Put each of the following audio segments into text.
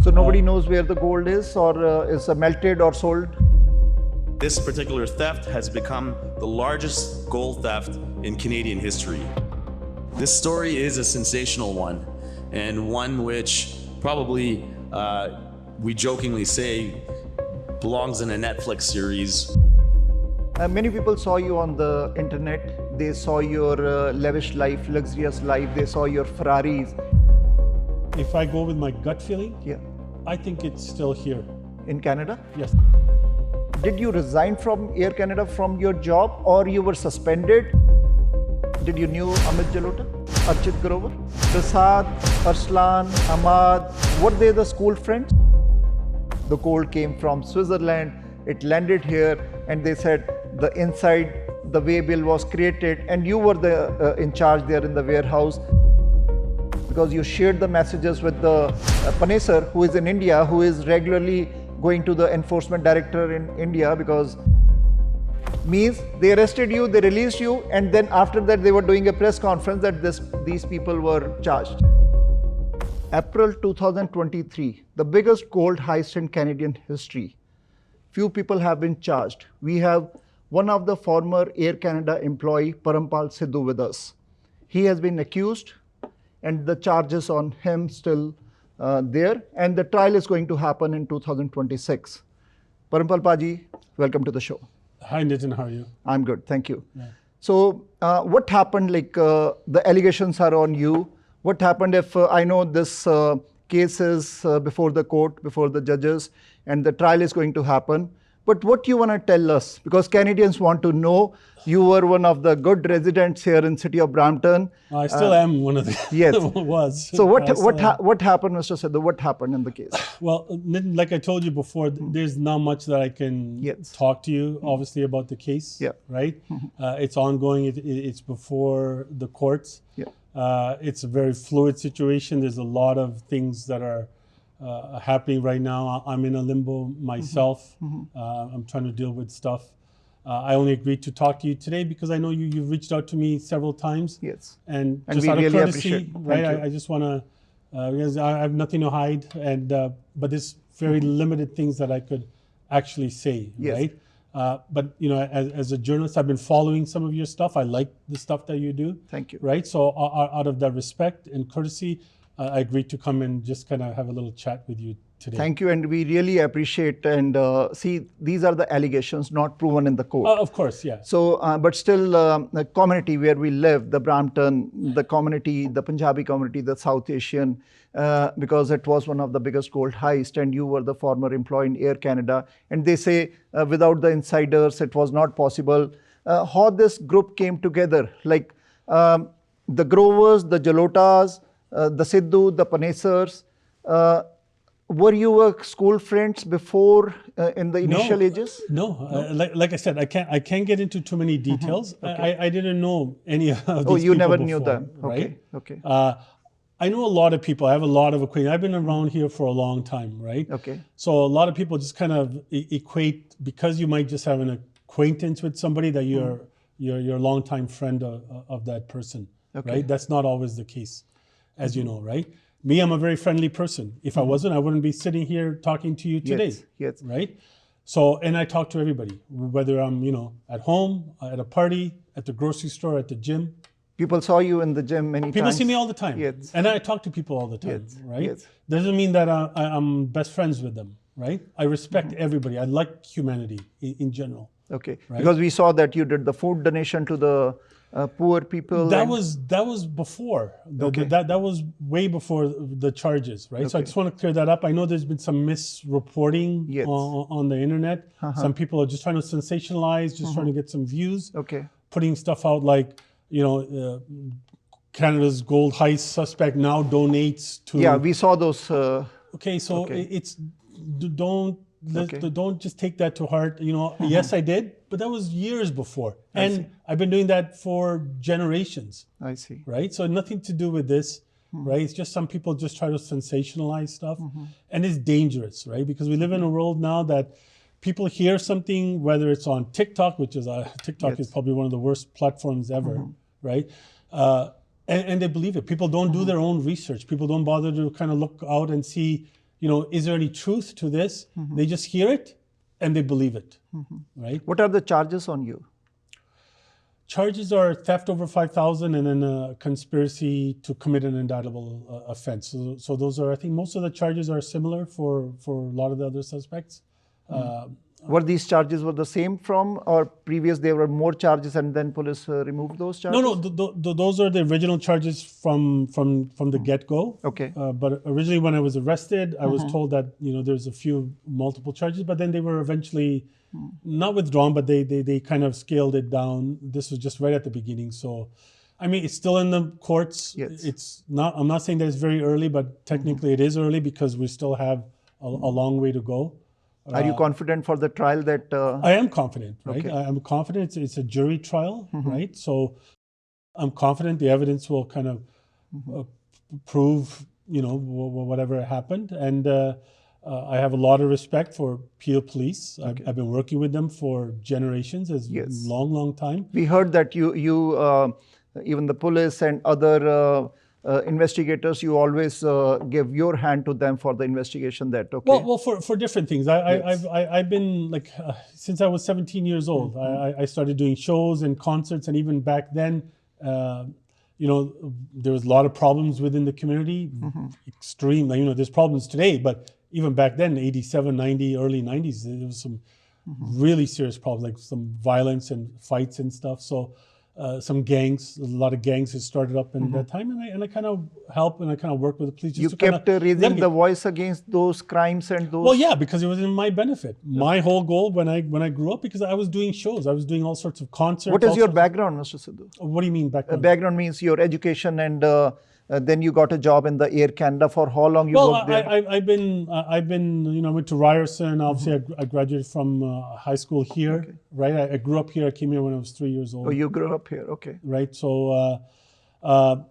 So nobody knows where the gold is, or is melted or sold? This particular theft has become the largest gold theft in Canadian history. This story is a sensational one, and one which probably, we jokingly say, belongs in a Netflix series. Many people saw you on the internet. They saw your lavish life, luxurious life. They saw your Ferraris. If I go with my gut feeling, Yeah. I think it's still here. In Canada? Yes. Did you resign from Air Canada from your job, or you were suspended? Did you knew Amit Jalota, Archit Grover, Prasad, Arslan, Ahmad? Were they the school friends? The gold came from Switzerland. It landed here, and they said the inside, the way bill was created, and you were the in charge there in the warehouse, because you shared the messages with the Panesar, who is in India, who is regularly going to the enforcement director in India, because means they arrested you, they released you, and then after that they were doing a press conference that these people were charged. April 2023, the biggest gold heist in Canadian history. Few people have been charged. We have one of the former Air Canada employee, Parampal Sidhu, with us. He has been accused, and the charges on him still there, and the trial is going to happen in 2026. Parampal Paji, welcome to the show. Hi Nitin, how are you? I'm good, thank you. Yeah. So what happened, the allegations are on you. What happened if, I know this case is before the court, before the judges, and the trial is going to happen. But what you want to tell us? Because Canadians want to know. You were one of the good residents here in city of Brampton. I still am one of the Yes. was. So what I happened, Mr. Sidhu? What happened in the case? Well, Nitin, like I told you before, there's not much that I can Yes. talk to you, obviously, about the case. Yeah. Right? It's ongoing. It's before the courts. Yeah. It's a very fluid situation. There's a lot of things that are happening right now. I'm in a limbo myself. I'm trying to deal with stuff. I only agreed to talk to you today because I know you've reached out to me several times. Yes. And And just we out of really courtesy, appreciate it. right? Thank you. I just want to, because I have nothing to hide, and but there's very limited things that I could actually say, Yes. right? But you know, as a journalist, I've been following some of your stuff. I like the stuff that you do. Thank you. Right? So out of that respect and courtesy, I agreed to come and just kind of have a little chat with you today. Thank you, and we really appreciate, and see, these are the allegations not proven in the court. Of course, yeah. So, but still, the community where we live, the Brampton, the community, the Punjabi community, the South Asian, because it was one of the biggest gold heist, and you were the former employee in Air Canada, and they say without the insiders, it was not possible. How this group came together, like the Grovers, the Jalotas, the Sidhu, the Panesars, were you school friends before in the initial ages? No, like I said, I can't get into too many details. Okay. I didn't know any of these Oh, you people never before, knew them. right? Okay. I know a lot of people. I have a lot of acquaintances. I've been around here for a long time, right? Okay. So a lot of people just kind of equate, because you might just have an acquaintance with somebody, that you're a longtime friend of that person, Okay. right? That's not always the case, as you know, right? Me, I'm a very friendly person. If I wasn't, I wouldn't be sitting here talking to you today, Yes. right? So, and I talk to everybody, whether I'm, at home, at a party, at the grocery store, at the gym. People saw you in the gym many People times. see me all the time. Yes. And I talk to people all the time, Yes. right? Yes. Doesn't mean that I'm best friends with them, right? I respect everybody. I like humanity in general. Okay. Right? Because we saw that you did the food donation to the poor people. That and- was before. Okay. That was way before the charges, right? So I Okay. just want to clear that up. I know there's been some misreporting Yes. on the internet. Some people are just trying to sensationalize, just trying to get some views. Okay. Putting stuff out like, Canada's gold heist suspect now donates to. Yeah, we saw those. Okay, so Okay. it's don't Okay. don't just take that to heart. Yes, I did, but that was years before, I and see. I've been doing that for generations, I see. right? So nothing to do with this, right? It's just some people just try to sensationalize stuff, and it's dangerous, right? Because we live in a world now that people hear something, whether it's on TikTok, which is TikTok Yes. is probably one of the worst platforms ever, right? And they believe it. People don't do their own research. People don't bother to kind of look out and see, is there any truth to this? They just hear it and they believe it, right? What are the charges on you? Charges are theft over 5,000 and then a conspiracy to commit an indictable offense. So those are, I think most of the charges are similar for a lot of the other suspects. Were these charges were the same from, or previous there were more charges and then police removed those charges? No, those are the original charges from the get-go. Okay. But originally when I was arrested, I was told that, there's a few multiple charges, but then they were eventually not withdrawn, but they kind of scaled it down. This was just right at the beginning. So, I mean, it's still in the courts. Yes. It's not, I'm not saying that it's very early, but technically it is early because we still have a long way to go. Are you confident for the trial that... I am confident, right? Okay. I'm confident. It's a jury trial, right? So I'm confident the evidence will kind of prove, whatever happened. And I have a lot of respect for Peel Police. Okay. I've been working with them for generations, Yes. long time. We heard that you even the police and other investigators, you always give your hand to them for the investigation that, okay? Well, for different things. I've been like, since I was 17 years old, I started doing shows and concerts, and even back then, there was a lot of problems within the community, extreme, there's problems today, but even back then, 87, 90, early 90s, there was some really serious problems, like some violence and fights and stuff. So some gangs, a lot of gangs had started up in that time, and I kind of help and I kind of work with the police. Just You to kept kind of raising the voice against those crimes and those... Well, yeah, because it was in my benefit. My whole goal when I grew up, because I was doing shows, I was doing all sorts of concerts. What is your background, Mr. Sidhu? What do you mean background? Background means your education, and then you got a job in the Air Canada. For how long you worked there? I've been, I went to Ryerson. Obviously, I graduated from high school here, right? I grew up here. I came here when I was 3 years old. Oh, you grew up here, okay. Right. So, and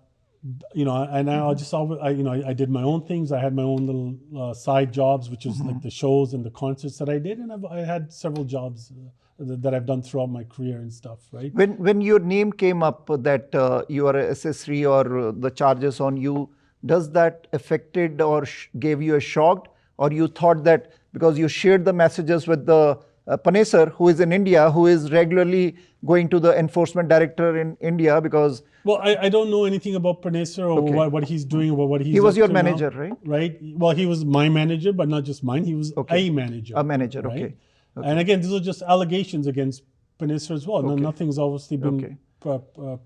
I just always, I did my own things. I had my own little side jobs, which is like the shows and the concerts that I did, and I had several jobs that I've done throughout my career and stuff, right? When your name came up that you are an accessory or the charges on you, does that affected or gave you a shock, or you thought that because you shared the messages with the Panesar, who is in India, who is regularly going to the enforcement director in India, because... Well, I don't know anything about Panesar or what he's doing or what he's... He was your up to manager, now, right? Right. Well, he was my manager, but not just mine. He was a manager. A manager, right? okay. And again, these are just allegations against Panesar as well. No, nothing's obviously been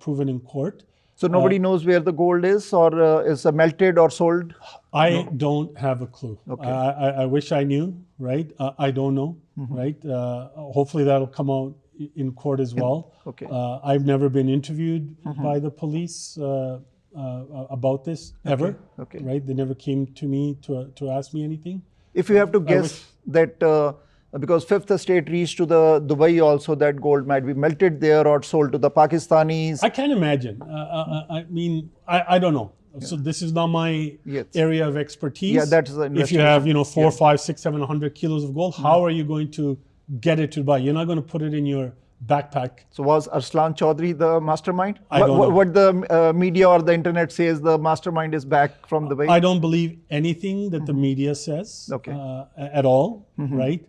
proven in court. So nobody knows where the gold is, or is melted or sold? I don't have a clue. Okay. I wish I knew, right? I don't know, right? Hopefully that'll come out in court as well. Okay. I've never been interviewed by the police about this ever, Okay. right? They never came to me to ask me anything. If you have to guess that, because Fifth Estate reached to the Dubai also, that gold might be melted there or sold to the Pakistanis. I can't imagine. I mean, I don't know. So this is not my area of expertise. Yeah, that's the If you have, 4, 5, 6, 700 kilos of gold, how are you going to get it to Dubai? You're not going to put it in your backpack. So was Arslan Chaudhry the mastermind? I don't know. What the media or the internet says the mastermind is back from Dubai? I don't believe anything that the media says at all, right?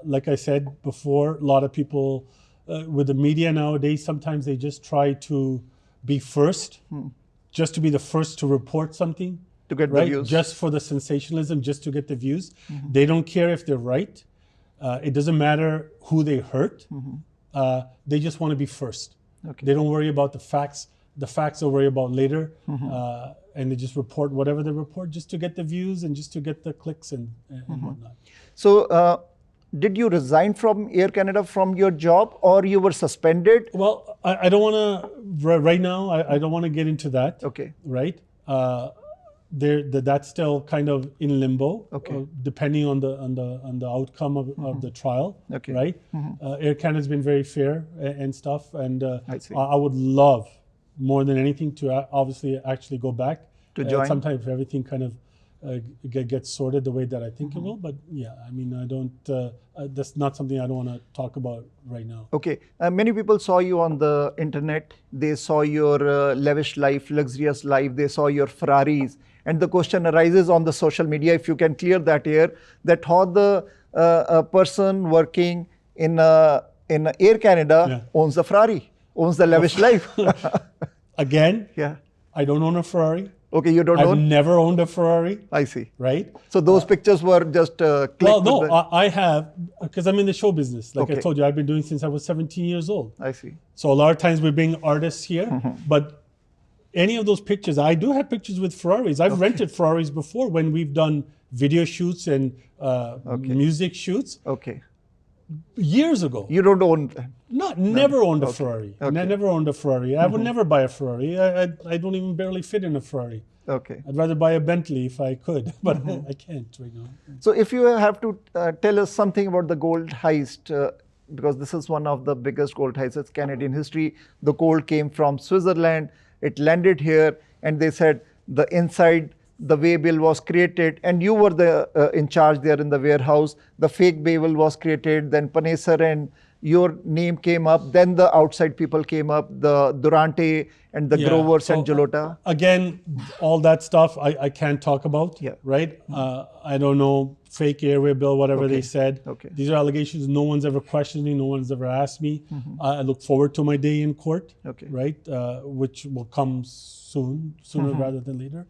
Like I said before, a lot of people with the media nowadays, sometimes they just try to be first, just to be the first to report something. To get the views. Just for the sensationalism, just to get the views. They don't care if they're right. It doesn't matter who they hurt. They just want to be first. Okay. They don't worry about the facts. The facts they'll worry about later. And they just report whatever they report just to get the views and just to get the clicks and whatnot. So did you resign from Air Canada from your job, or you were suspended? Well, I don't want to, right now, I don't want to get into that. Okay. Right? That's still kind of in limbo, depending on the outcome of the trial, right? Air Canada's been very fair and stuff, and I would love more than anything to obviously actually go back to join. Sometimes if everything kind of gets sorted the way that I think it will, but yeah, I mean, I don't. That's not something I don't want to talk about right now. Okay, many people saw you on the internet. They saw your lavish life, luxurious life. They saw your Ferraris. And the question arises on the social media, if you can clear that here, that how the a person working in Air Canada owns the Ferrari, owns the lavish life. Again, Yeah. I don't own a Ferrari. Okay, you don't I've own? never owned a Ferrari. I see. Right? So those pictures were just clicked Well, no, with the... I have, because I'm in the show business. Like I Okay. told you, I've been doing since I was 17 years old. I see. So a lot of times we bring artists here, but any of those pictures, I do have pictures with Ferraris. I've rented Ferraris before when we've done video shoots and music shoots Okay. years ago. You don't own them. Never owned a Ferrari. Okay. Never owned a Ferrari. I would never buy a Ferrari. I don't even barely fit in a Ferrari. Okay. I'd rather buy a Bentley if I could, but I can't right now. So if you have to tell us something about the gold heist, because this is one of the biggest gold heists in Canadian history. The gold came from Switzerland, it landed here, and they said the inside, the waybill was created, and you were the in charge there in the warehouse. The fake waybill was created, then Panesar and your name came up, then the outside people came up, the Durante and the Grovers and Jalota. Again, all that stuff I can't talk about, right? I don't know, fake airway bill, whatever they said. Okay. These are allegations. No one's ever questioned me. No one's ever asked me. I look forward to my day in court, right? Which will come sooner rather than later.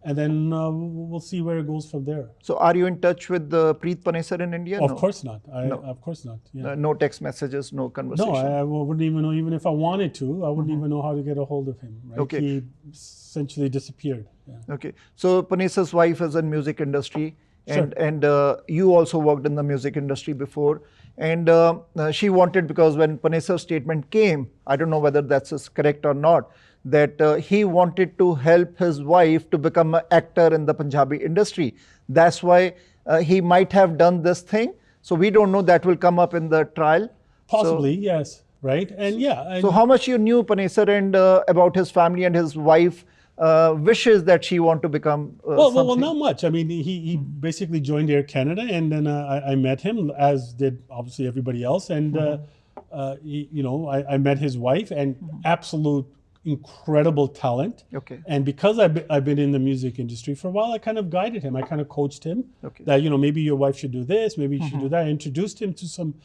And then we'll see where it goes from there. So are you in touch with Preet Panesar in India? Of course not. Of course not. Yeah. No text messages, no conversation? No, I wouldn't even know, even if I wanted to, I wouldn't even know how to get a hold of him, right? Okay. He essentially disappeared. Yeah. Okay. So Panesar's wife is in music industry, and you also worked in the music industry before. And she wanted, because when Panesar's statement came, I don't know whether that's correct or not, that he wanted to help his wife to become an actor in the Punjabi industry. That's why he might have done this thing. So we don't know, that will come up in the trial. Possibly, yes. Right. And so how much you knew Panesar and about his family and his wife wishes that she want to become well, not much. I mean, he basically joined Air Canada, and then I met him, as did obviously everybody else. And, I met his wife, and absolute incredible talent. Okay. And because I've been in the music industry for a while, I kind of guided him. I kind of coached him that, maybe your wife should do this, maybe you should do that. I introduced him to some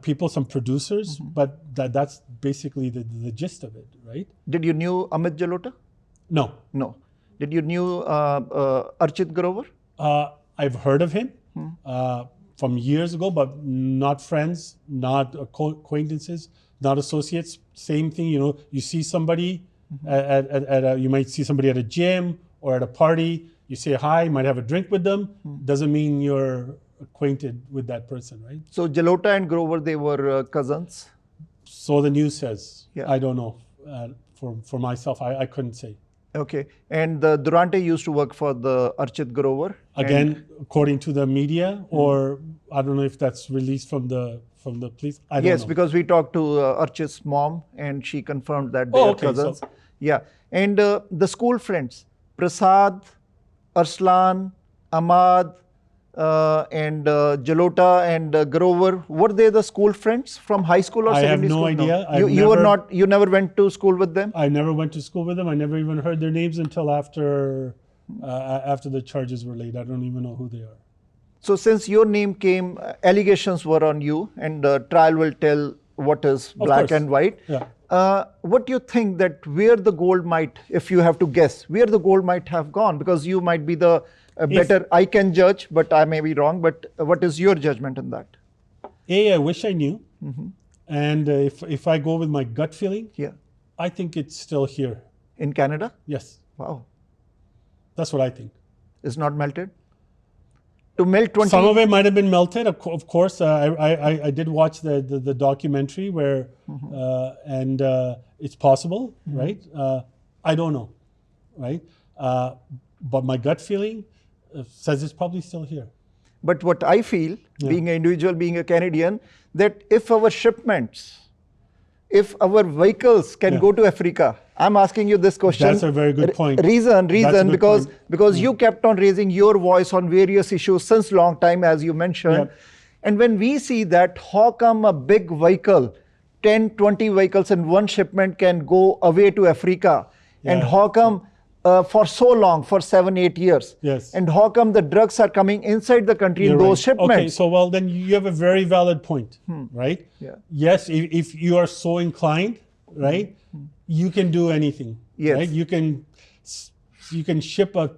people, some producers, but that's basically the gist of it, right? Did you knew Amit Jalota? No. No. Did you knew Archit Grover? I've heard of him from years ago, but not friends, not acquaintances, not associates. Same thing, you see somebody you might see somebody at a gym or at a party, you say hi, you might have a drink with them, doesn't mean you're acquainted with that person, right? So Jalota and Grover, they were cousins? So the news says. I don't know. For myself, I couldn't say. Okay. And the Durante used to work for the Archit Grover? Again, according to the media, or I don't know if that's released from the police. I don't know. Yes, because we talked to Archit's mom, and she confirmed that they are cousins. Yeah. And the school friends, Prasad, Arslan, Ahmad, and Jalota and Grover, were they the school friends from high school or secondary school? I have no idea. No. You never went to school with them? I never went to school with them. I never even heard their names until after the charges were laid. I don't even know who they are. So since your name came, allegations were on you, and the trial will tell what is black and white. Yeah. What do you think that where the gold might, if you have to guess, where the gold might have gone? Because you might be the better, I can judge, but I may be wrong. But what is your judgment in that? I wish I knew. And if I go with my gut feeling, I think it's still here. In Canada? Yes. Wow. That's what I think. It's not melted? To melt 20... Some of it might have been melted, of course. I did watch the documentary where, and it's possible, right? I don't know, right? But my gut feeling says it's probably still here. But what I feel, being an individual, being a Canadian, that if our shipments, if our vehicles can go to Africa, I'm asking you this question. That's a very good point. Reason, because you kept on raising your voice on various issues since long time, as you mentioned. And when we see that, how come a big vehicle, 10, 20 vehicles in one shipment can go away to Africa? And how come for so long, for 7-8 years? Yes. And how come the drugs are coming inside the country in You're those right. shipments? Okay, so well, then you have a very valid point, right? Yeah. Yes, if you are so inclined, right, you can do anything. Yes. Right? You can ship a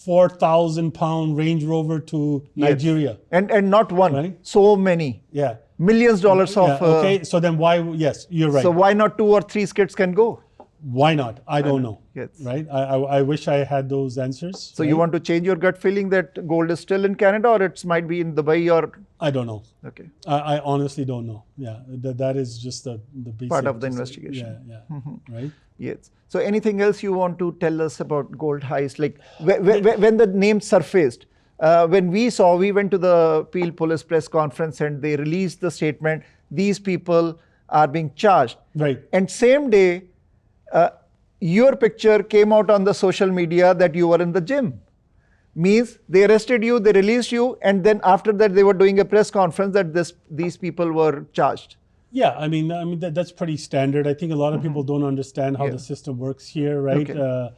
4,000 pound Range Rover to Nigeria. And not one, Right. so many. Yeah. Millions dollars Yeah, of. okay, so then why? Yes, you're right. So why not 2 or 3 skids can go? Why not? I don't know. Yes. Right? I wish I had those answers. So you want to change your gut feeling that gold is still in Canada, or it might be in Dubai, or? I don't know. Okay. I honestly don't know. Yeah, that is just the basic. Part of the just- investigation. Yeah. Right? Yes. So anything else you want to tell us about gold heist? Like when the name surfaced, when we went to the Peel Police press conference and they released the statement, these people are being charged. Right. And same day, your picture came out on the social media that you were in the gym. Means they arrested you, they released you, and then after that they were doing a press conference that these people were charged. Yeah, I mean that's pretty standard. I think a lot of people don't understand how the system works here, right? Okay.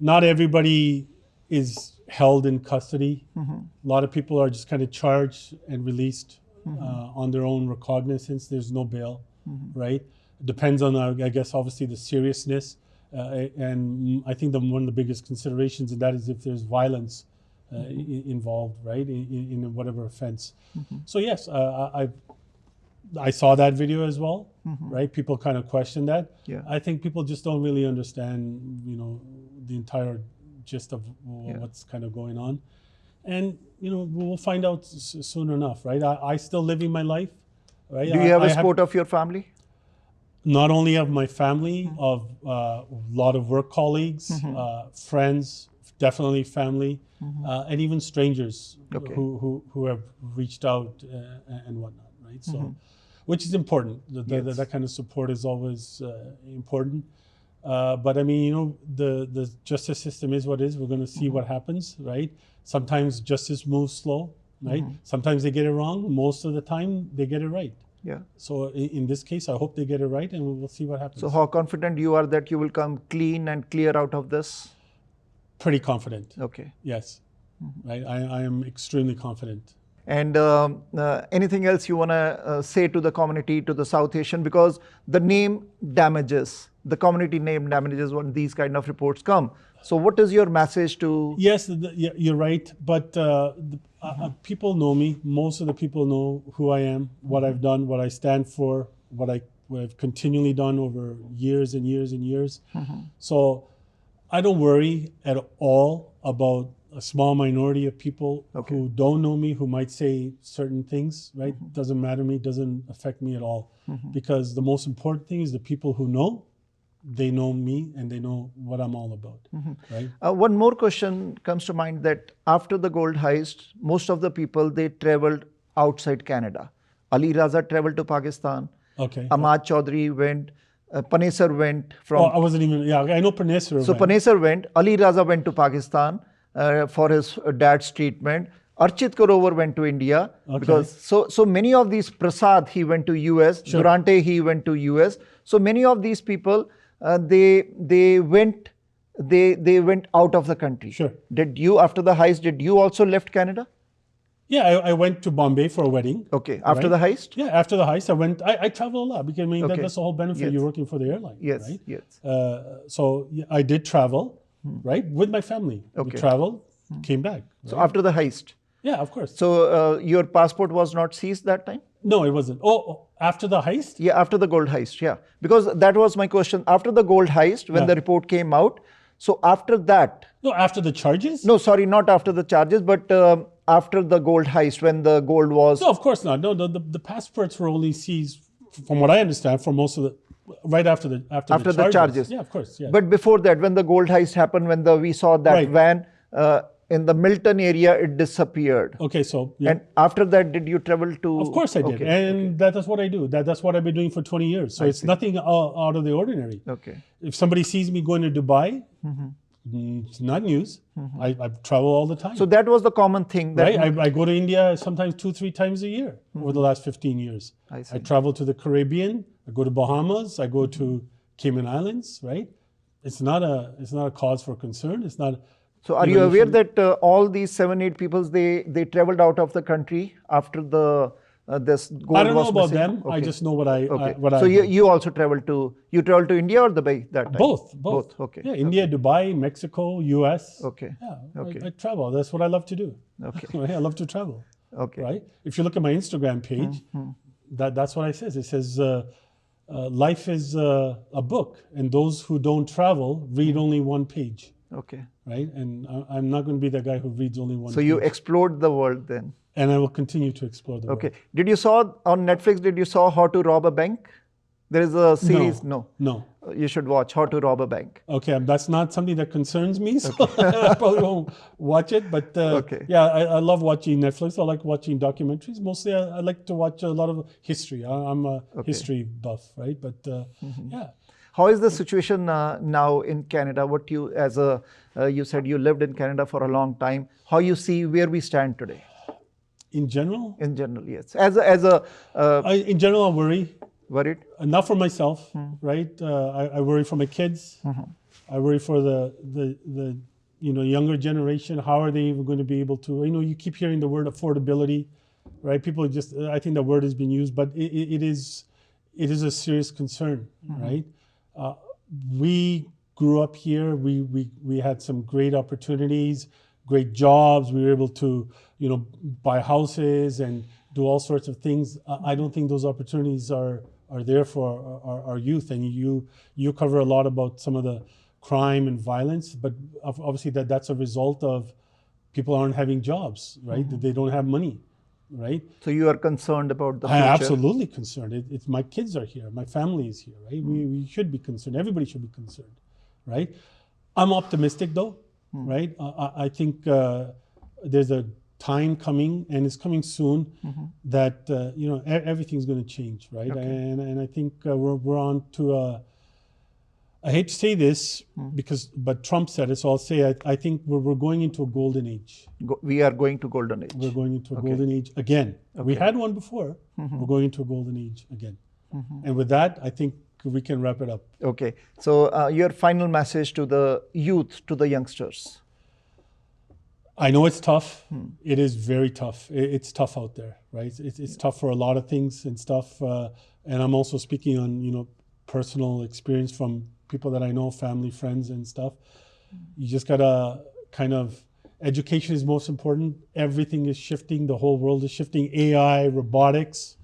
Not everybody is held in custody. A lot of people are just kind of charged and released on their own recognizance. There's no bail, right? Depends on, I guess, obviously the seriousness. And I think one of the biggest considerations in that is if there's violence involved, right, in whatever offense. So yes, I saw that video as well, right? People kind of question that. Yeah. I think people just don't really understand, the entire gist of what's kind of going on. And, we'll find out soon enough, right? I still living my life, right? Do you have a support of your family? Not only of my family, of a lot of work colleagues, friends, definitely family, and even strangers who have reached out and whatnot, right? So, which is important. That kind of support is always important. But I mean, the justice system is what it is. We're going to see what happens, right? Sometimes justice moves slow, right? Sometimes they get it wrong. Most of the time, they get it right. Yeah. So in this case, I hope they get it right, and we'll see what happens. So how confident you are that you will come clean and clear out of this? Pretty confident. Okay. Yes. Right. I am extremely confident. And anything else you want to say to the community, to the South Asian? Because the name damages, the community name damages when these kind of reports come. So what is your message to? Yes, you're right. But people know me. Most of the people know who I am, what I've done, what I stand for, what I've continually done over years and years and years. So I don't worry at all about a small minority of people who don't know me, who might say certain things, right? Doesn't matter to me, doesn't affect me at all. Because the most important thing is the people who know, they know me and they know what I'm all about, right? One more question comes to mind that after the gold heist, most of the people, they traveled outside Canada. Ali Raza traveled to Pakistan. Okay. Ahmad Chaudhry went. Panesar went from. Oh, I wasn't even, I know Panesar. So Panesar went. Ali Raza went to Pakistan for his dad's treatment. Archit Karover went to India because so many of these, Prasad, he went to US. Durante, he went to US. So many of these people, they went out of the country. Sure. Did you, after the heist, did you also left Canada? Yeah, I went to Bombay for a wedding. Okay. After the heist? Yeah, after the heist, I travel a lot because that's the whole benefit. You're working for the airline. Yes. Right? Yes. So I did travel, right, with my family. We traveled, came back. So after the heist? Yeah, of course. So your passport was not seized that time? No, it wasn't. Oh, after the heist? Yeah, after the gold heist, yeah. Because that was my question. After the gold heist, when the report came out, so after that... No, after the charges? No, sorry, not after the charges, but after the gold heist, when the gold was... No, of course not. No, the passports were only seized, from what I understand, for most of the... Right after the charges. Yeah, of course. Yeah. But before that, when the gold heist happened, when we saw that van in the Milton area, it disappeared. Okay, so... Yeah. And after that, did you travel to... Of course I did. And that's what I do. That's what I've been doing for 20 years. So it's nothing out of the ordinary. Okay. If somebody sees me going to Dubai, it's not news. I travel all the time. So that was the common thing. That right? I go to India sometimes 2-3 times a year over the last 15 years. I see. I travel to the Caribbean. I go to Bahamas. I go to Cayman Islands, right? It's not a cause for concern. It's not. So are you aware that all these 7-8 people, they traveled out of the country after the this gold I don't know was about missing? them. I just know what I Okay. what So I you also traveled to India or Dubai that time? both. Okay. Yeah, India, Dubai, Mexico, US. Okay. Yeah, Okay. I travel. That's what I love to do. Okay. Right? I love to travel. Okay. Right? If you look at my Instagram page, that's what it says. It says, life is a book, and those who don't travel read only one page. Okay. Right? And I'm not going to be the guy who reads only one So page. you explored the world then. And I will continue to explore the Okay. world. Did you saw on Netflix? Did you saw How to Rob a Bank? There is a series. No. No. You should watch How to Rob a Bank. Okay, that's not something that concerns me, so I probably won't watch it. But Okay. yeah, I love watching Netflix. I like watching documentaries. Mostly, I like to watch a lot of history. I'm a history buff, right? But yeah. How is the situation now in Canada? What you, as a, you said you lived in Canada for a long time. How you see where we stand today? In general? In general, yes. In general, I worry. Worried? Not for myself, right? I worry for my kids. I worry for the younger generation. How are they even going to be able to? You keep hearing the word affordability, right? People just, I think the word has been used, but it is a serious concern, right? We grew up here. We had some great opportunities, great jobs. We were able to, buy houses and do all sorts of things. I don't think those opportunities are there for our youth. And you cover a lot about some of the crime and violence, but obviously that's a result of people aren't having jobs, right? That they don't have money, right? So you are concerned about the future? I'm absolutely concerned. It's my kids are here, my family is here, right? We should be concerned. Everybody should be concerned, right? I'm optimistic though, right? I think there's a time coming, and it's coming soon, that everything's going to change, right? Okay. And I think we're on to I hate to say this but Trump said it, so I'll say I think we're going into a golden age. We are going to golden age. We're going into a golden age again. We had one before. We're going into a golden age again. And with that, I think we can wrap it up. Okay. So your final message to the youth, to the youngsters. I know it's tough. It is very tough. It's tough out there, right? It's tough for a lot of things and stuff. And I'm also speaking on, personal experience from people that I know, family, friends and stuff. You just gotta education is most important. Everything is shifting. The whole world is shifting. AI, robotics.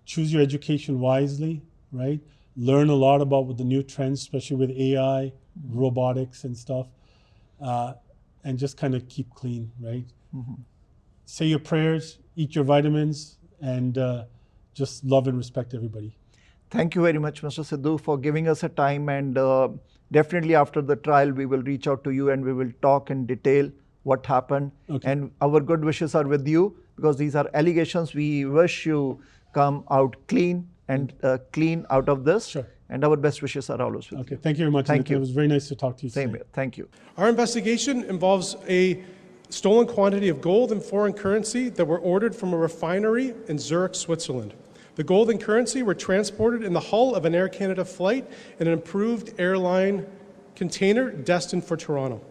Choose your education wisely, right? Learn a lot about what the new trends, especially with AI, robotics and stuff. And just keep clean, right? Say your prayers, eat your vitamins, and just love and respect everybody. Thank you very much, Mr. Sidhu, for giving us a time, and definitely after the trial, we will reach out to you and we will talk in detail what happened. Okay. And our good wishes are with you, because these are allegations. We wish you come out clean and clean out of this. Sure. And our best wishes are always with you. Okay, thank you very much. Thank you. It was very nice to talk to you Same today. here. Thank you. Our investigation involves a stolen quantity of gold and foreign currency that were ordered from a refinery in Zurich, Switzerland. The gold and currency were transported in the hull of an Air Canada flight in an approved airline container destined for Toronto.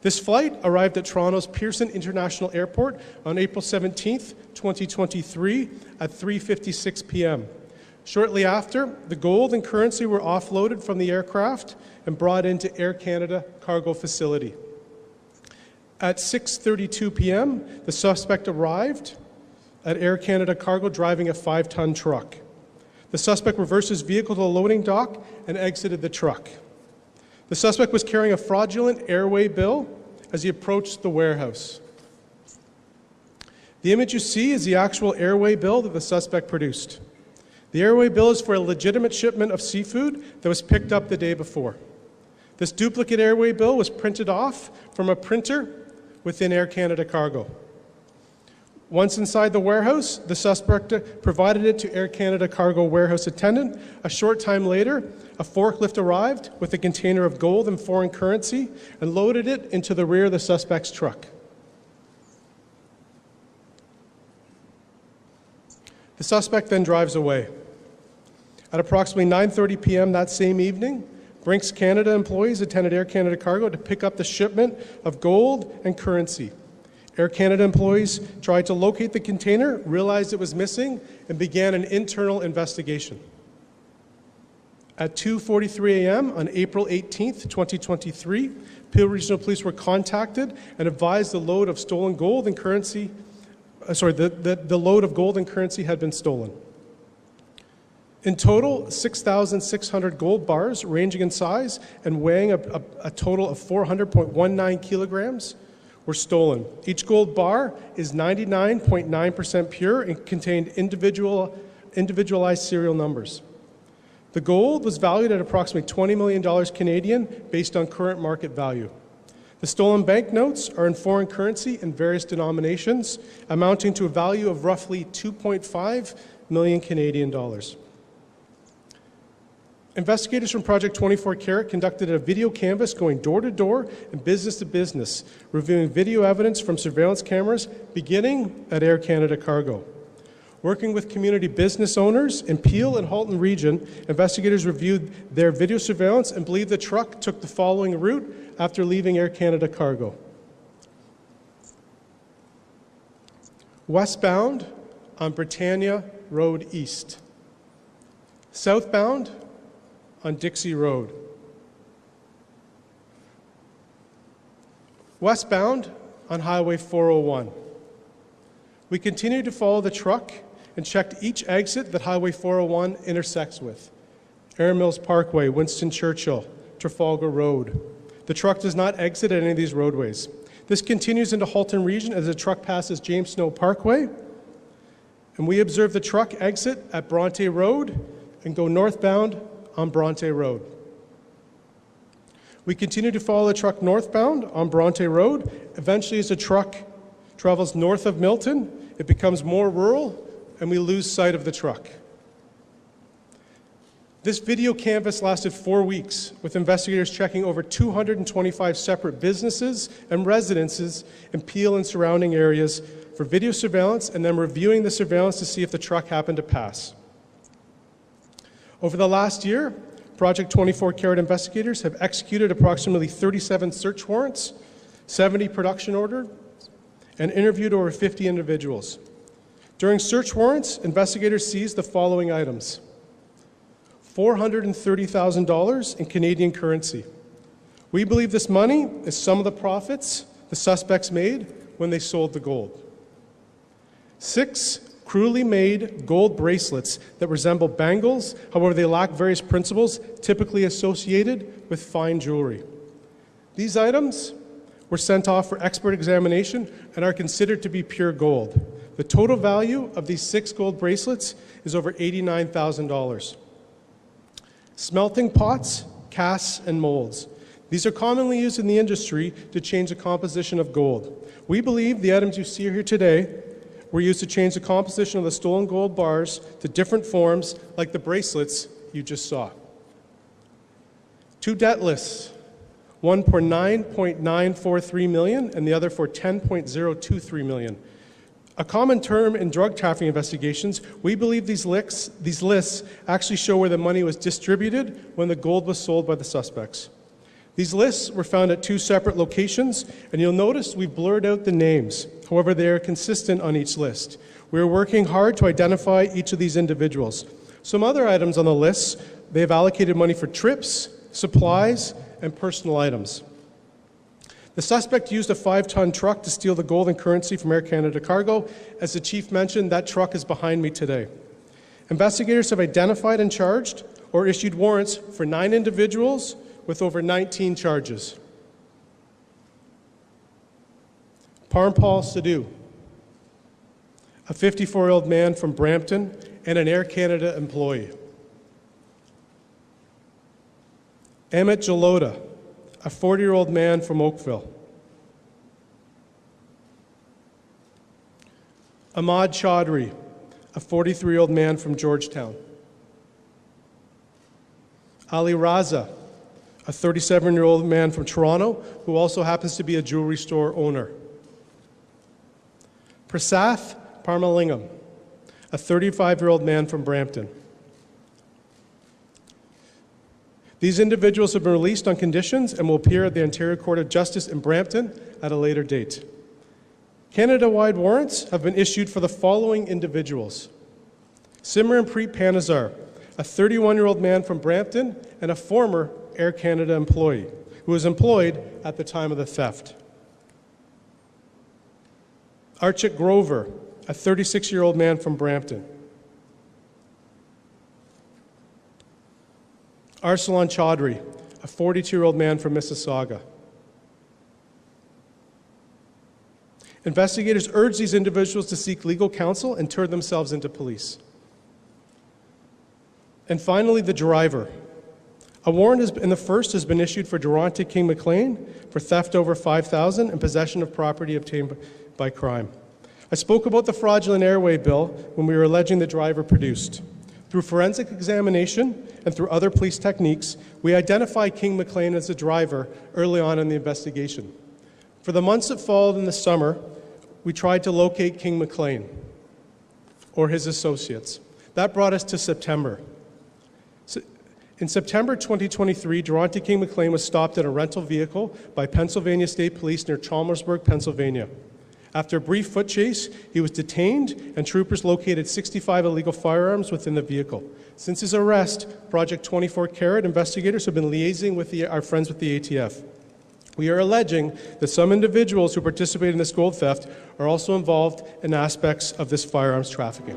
This flight arrived at Toronto's Pearson International Airport on April 17th, 2023 at 3:56 p.m. Shortly after, the gold and currency were offloaded from the aircraft and brought into Air Canada cargo facility. At 6:32 p.m., the suspect arrived at Air Canada Cargo driving a 5-ton truck. The suspect reversed his vehicle to the loading dock and exited the truck. The suspect was carrying a fraudulent airway bill as he approached the warehouse. The image you see is the actual airway bill that the suspect produced. The airway bill is for a legitimate shipment of seafood that was picked up the day before. This duplicate airway bill was printed off from a printer within Air Canada Cargo. Once inside the warehouse, the suspect provided it to Air Canada Cargo warehouse attendant. A short time later, a forklift arrived with a container of gold and foreign currency and loaded it into the rear of the suspect's truck. The suspect then drives away. At approximately 9:30 p.m. that same evening, Brinks Canada employees attended Air Canada Cargo to pick up the shipment of gold and currency. Air Canada employees tried to locate the container, realized it was missing, and began an internal investigation. At 2:43 a.m. on April 18th, 2023, Peel Regional Police were contacted and advised the load of stolen gold and currency, the load of gold and currency had been stolen. In total, 6,600 gold bars ranging in size and weighing a total of 400.19 kilograms were stolen. Each gold bar is 99.9% pure and contained individualized serial numbers. The gold was valued at approximately $20 million Canadian based on current market value. The stolen banknotes are in foreign currency in various denominations, amounting to a value of roughly 2.5 million Canadian dollars. Investigators from Project 24 Carat conducted a video canvass going door to door and business to business, reviewing video evidence from surveillance cameras beginning at Air Canada Cargo. Working with community business owners in Peel and Halton region, investigators reviewed their video surveillance and believe the truck took the following route after leaving Air Canada Cargo. Westbound on Britannia Road East. Southbound on Dixie Road. Westbound on Highway 401. We continued to follow the truck and checked each exit that Highway 401 intersects with. Erin Mills Parkway, Winston Churchill, Trafalgar Road. The truck does not exit at any of these roadways. This continues into Halton region as the truck passes James Snow Parkway, and we observe the truck exit at Bronte Road and go northbound on Bronte Road. We continue to follow the truck northbound on Bronte Road. Eventually, as the truck travels north of Milton, it becomes more rural and we lose sight of the truck. This video canvass lasted 4 weeks, with investigators checking over 225 separate businesses and residences in Peel and surrounding areas for video surveillance and then reviewing the surveillance to see if the truck happened to pass. Over the last year, Project 24 Carat investigators have executed approximately 37 search warrants, 70 production orders, and interviewed over 50 individuals. During search warrants, investigators seized the following items: $430,000 in Canadian currency. We believe this money is some of the profits the suspects made when they sold the gold. 6 cruelly made gold bracelets that resemble bangles, however they lack various principles typically associated with fine jewelry. These items were sent off for expert examination and are considered to be pure gold. The total value of these 6 gold bracelets is over $89,000. Smelting pots, casts, and molds. These are commonly used in the industry to change the composition of gold. We believe the items you see here today were used to change the composition of the stolen gold bars to different forms, like the bracelets you just saw. 2 debt lists, one for $9.943 million and the other for $10.023 million. A common term in drug trafficking investigations, we believe these lists actually show where the money was distributed when the gold was sold by the suspects. These lists were found at 2 separate locations, and you'll notice we blurred out the names. However, they are consistent on each list. We are working hard to identify each of these individuals. Some other items on the list, they have allocated money for trips, supplies, and personal items. The suspect used a 5-ton truck to steal the gold and currency from Air Canada Cargo. As the chief mentioned, that truck is behind me today. Investigators have identified and charged or issued warrants for 9 individuals with over 19 charges. Parmpal Sidhu, a 54-year-old man from Brampton and an Air Canada employee. Amit Jalota, a 40-year-old man from Oakville. Ahmad Chaudhry, a 43-year-old man from Georgetown. Ali Raza, a 37-year-old man from Toronto who also happens to be a jewelry store owner. Prasath Parmalingam, a 35-year-old man from Brampton. These individuals have been released on conditions and will appear at the Ontario Court of Justice in Brampton at a later date. Canada-wide warrants have been issued for the following individuals: Simranpreet Panazar, a 31-year-old man from Brampton and a former Air Canada employee who was employed at the time of the theft. Archit Grover, a 36-year-old man from Brampton. Arsalan Chaudhry, a 42-year-old man from Mississauga. Investigators urge these individuals to seek legal counsel and turn themselves into police. And finally, the driver. A warrant in the first has been issued for Durante King McLean for theft over $5,000 and possession of property obtained by crime. I spoke about the fraudulent airway bill when we were alleging the driver produced. Through forensic examination and through other police techniques, we identified King McLean as the driver early on in the investigation. For the months that followed in the summer, we tried to locate King McLean or his associates. That brought us to September. In September 2023, Durante King McLean was stopped in a rental vehicle by Pennsylvania State Police near Chalmersburg, Pennsylvania. After a brief foot chase, he was detained and troopers located 65 illegal firearms within the vehicle. Since his arrest, Project 24 Carat investigators have been liaising with our friends with the ATF. We are alleging that some individuals who participated in this gold theft are also involved in aspects of this firearms trafficking.